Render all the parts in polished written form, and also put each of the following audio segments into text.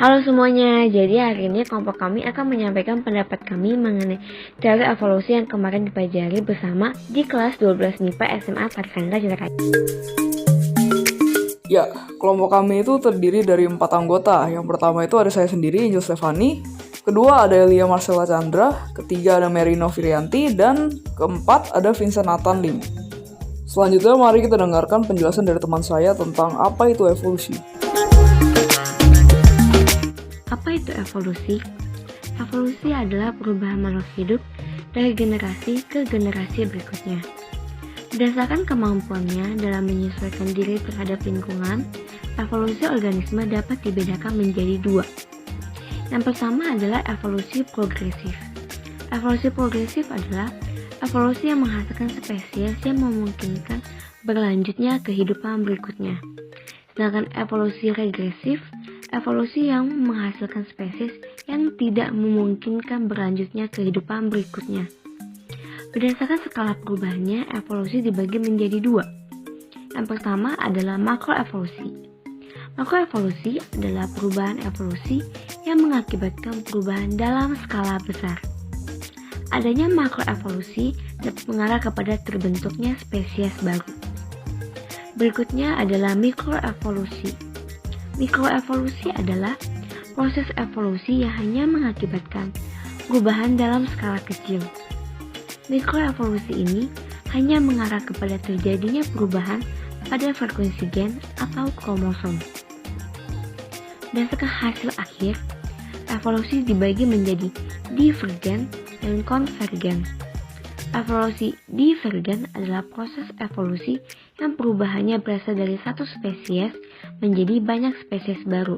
Halo semuanya, jadi hari ini kelompok kami akan menyampaikan pendapat kami mengenai teori evolusi yang kemarin dipelajari bersama di kelas 12 MIPA SMA Parkanda Citaraya. Ya, kelompok kami itu terdiri dari 4 anggota. Yang pertama itu ada saya sendiri, Angel Stefani. Kedua ada Elia Marcella Chandra. Ketiga ada Merino Virianti. Dan keempat ada Vincent Nathan Lim. Selanjutnya mari kita dengarkan penjelasan dari teman saya tentang apa itu evolusi. Apa itu evolusi? Evolusi adalah perubahan makhluk hidup dari generasi ke generasi berikutnya. Berdasarkan kemampuannya dalam menyesuaikan diri terhadap lingkungan, evolusi organisme dapat dibedakan menjadi dua. Yang pertama adalah evolusi progresif. Evolusi progresif adalah evolusi yang menghasilkan spesies yang memungkinkan berlanjutnya kehidupan berikutnya. Sedangkan evolusi regresif, evolusi yang menghasilkan spesies yang tidak memungkinkan berlanjutnya kehidupan berikutnya. Berdasarkan skala perubahannya, evolusi dibagi menjadi dua. Yang pertama adalah makroevolusi. Makroevolusi adalah perubahan evolusi yang mengakibatkan perubahan dalam skala besar. Adanya makroevolusi dapat mengarah kepada terbentuknya spesies baru. Berikutnya adalah mikroevolusi. Mikroevolusi adalah proses evolusi yang hanya mengakibatkan perubahan dalam skala kecil. Mikroevolusi ini hanya mengarah kepada terjadinya perubahan pada frekuensi gen atau kromosom. Berdasarkan hasil akhir, evolusi dibagi menjadi divergen dan konvergen. Evolusi divergen adalah proses evolusi yang perubahannya berasal dari satu spesies menjadi banyak spesies baru.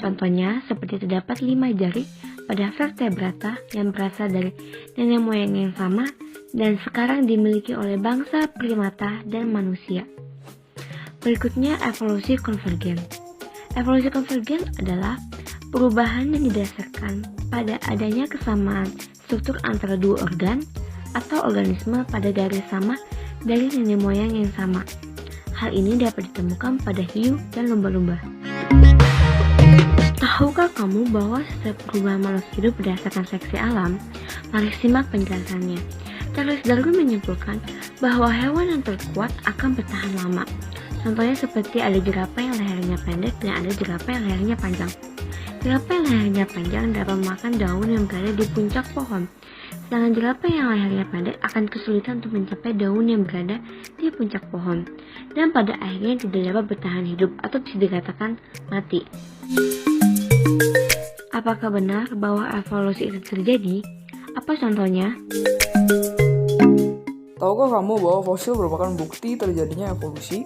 Contohnya seperti terdapat 5 jari pada vertebrata yang berasal dari nenek moyang yang sama dan sekarang dimiliki oleh bangsa primata dan manusia. Berikutnya evolusi konvergen. Evolusi konvergen adalah perubahan yang didasarkan pada adanya kesamaan struktur antara dua organ atau organisme pada garis sama dari nenek moyang yang sama. Hal ini dapat ditemukan pada hiu dan lumba-lumba. Tahukah kamu bahwa setiap perubahan makhluk hidup berdasarkan seleksi alam? Mari simak penjelasannya. Charles Darwin menyimpulkan bahwa hewan yang terkuat akan bertahan lama. Contohnya seperti ada jerapah yang lehernya pendek dan ada jerapah yang lehernya panjang. Jerapah yang lehernya panjang dapat memakan daun yang berada di puncak pohon. Sedangkan jerapah yang lehernya pendek akan kesulitan untuk mencapai daun yang berada di puncak pohon. Dan pada akhirnya tidak dapat bertahan hidup atau bisa dikatakan mati. Apakah benar bahwa evolusi itu terjadi? Apa contohnya? Tahukah kamu bahwa fosil merupakan bukti terjadinya evolusi?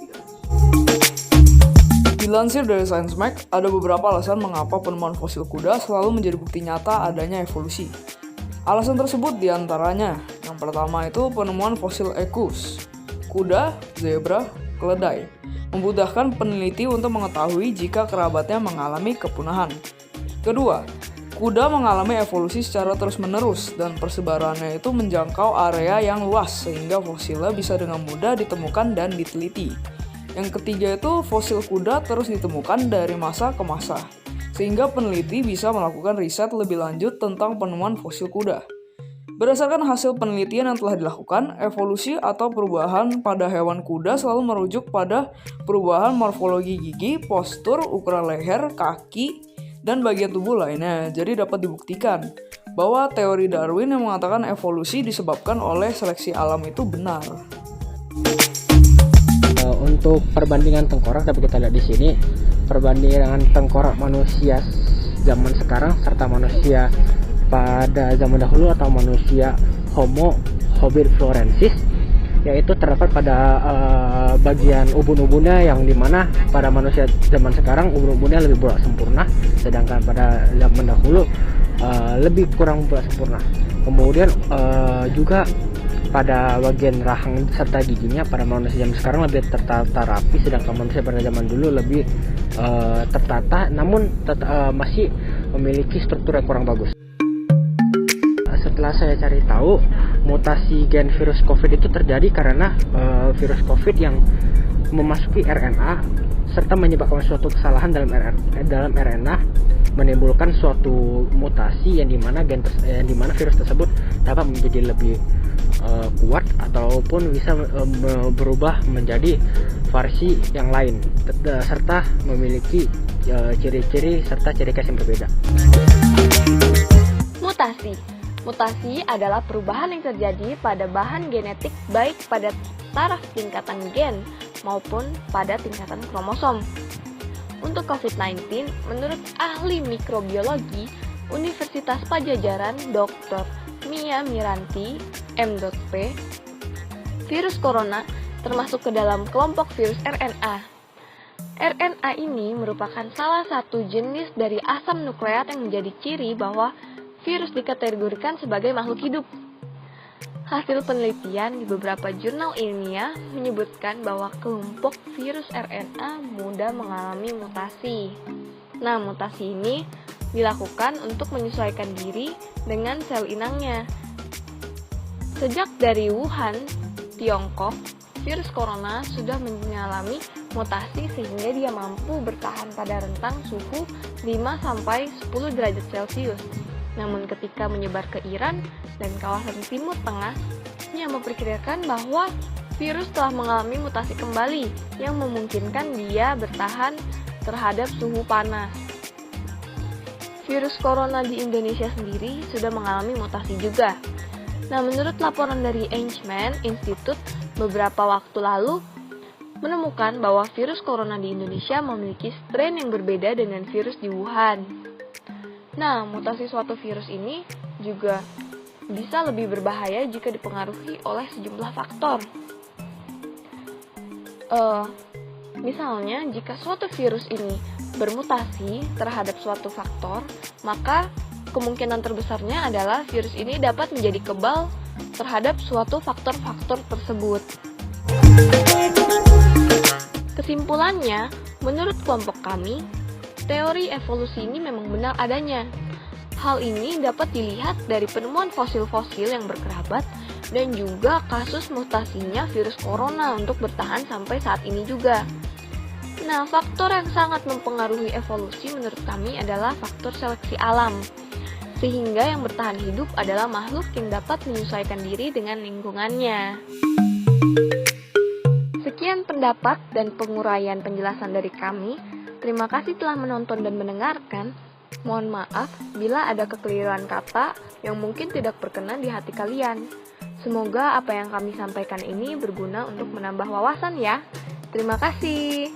Dilansir dari ScienceMag, ada beberapa alasan mengapa penemuan fosil kuda selalu menjadi bukti nyata adanya evolusi. Alasan tersebut diantaranya, yang pertama itu penemuan fosil equus, kuda, zebra, keledai, memudahkan peneliti untuk mengetahui jika kerabatnya mengalami kepunahan. Kedua, kuda mengalami evolusi secara terus-menerus dan persebarannya itu menjangkau area yang luas sehingga fosilnya bisa dengan mudah ditemukan dan diteliti. Yang ketiga itu fosil kuda terus ditemukan dari masa ke masa, sehingga peneliti bisa melakukan riset lebih lanjut tentang penemuan fosil kuda. Berdasarkan hasil penelitian yang telah dilakukan, evolusi atau perubahan pada hewan kuda selalu merujuk pada perubahan morfologi gigi, postur, ukuran leher, kaki, dan bagian tubuh lainnya. Jadi dapat dibuktikan bahwa teori Darwin yang mengatakan evolusi disebabkan oleh seleksi alam itu benar. Untuk perbandingan tengkorak dapat kita lihat di sini, perbandingan tengkorak manusia zaman sekarang serta manusia pada zaman dahulu atau manusia Homo habilis yaitu terdapat pada bagian ubun-ubunnya yang dimana pada manusia zaman sekarang ubun-ubunnya lebih bulat sempurna, sedangkan pada zaman dahulu lebih kurang bulat sempurna. Kemudian juga pada bagian rahang serta giginya pada manusia zaman sekarang lebih tertata rapi, sedangkan manusia pada zaman dulu lebih tertata namun masih memiliki struktur yang kurang bagus. Setelah saya cari tahu, mutasi gen virus COVID itu terjadi karena virus COVID yang memasuki RNA serta menyebabkan suatu kesalahan dalam RNA, menimbulkan suatu mutasi yang dimana virus tersebut dapat menjadi lebih kuat ataupun bisa berubah menjadi versi yang lain serta memiliki ciri-ciri serta ciri khas yang berbeda. Mutasi adalah perubahan yang terjadi pada bahan genetik baik pada taraf tingkatan gen maupun pada tingkatan kromosom. Untuk COVID-19, menurut ahli mikrobiologi Universitas Padjadjaran Dr. Mia Miranti, M.P., virus corona termasuk ke dalam kelompok virus RNA. RNA ini merupakan salah satu jenis dari asam nukleat yang menjadi ciri bahwa virus dikategorikan sebagai makhluk hidup. Hasil penelitian di beberapa jurnal ilmiah menyebutkan bahwa kelompok virus RNA mudah mengalami mutasi. Nah, mutasi ini dilakukan untuk menyesuaikan diri dengan sel inangnya. Sejak dari Wuhan, Tiongkok, virus corona sudah mengalami mutasi sehingga dia mampu bertahan pada rentang suhu 5-10 derajat Celcius. Namun ketika menyebar ke Iran dan kawasan Timur Tengah, ia memperkirakan bahwa virus telah mengalami mutasi kembali yang memungkinkan dia bertahan terhadap suhu panas. Virus corona di Indonesia sendiri sudah mengalami mutasi juga. Nah, menurut laporan dari Eichmann Institute beberapa waktu lalu, menemukan bahwa virus corona di Indonesia memiliki strain yang berbeda dengan virus di Wuhan. Nah, mutasi suatu virus ini juga bisa lebih berbahaya jika dipengaruhi oleh sejumlah faktor. Misalnya, jika suatu virus ini bermutasi terhadap suatu faktor, maka kemungkinan terbesarnya adalah virus ini dapat menjadi kebal terhadap suatu faktor-faktor tersebut. Kesimpulannya, menurut kelompok kami, teori evolusi ini memang benar adanya. Hal ini dapat dilihat dari penemuan fosil-fosil yang berkerabat dan juga kasus mutasinya virus corona untuk bertahan sampai saat ini juga. Nah, faktor yang sangat mempengaruhi evolusi menurut kami adalah faktor seleksi alam. Sehingga yang bertahan hidup adalah makhluk yang dapat menyesuaikan diri dengan lingkungannya. Sekian pendapat dan penguraian penjelasan dari kami. Terima kasih telah menonton dan mendengarkan. Mohon maaf bila ada kekeliruan kata yang mungkin tidak berkenan di hati kalian. Semoga apa yang kami sampaikan ini berguna untuk menambah wawasan ya. Terima kasih.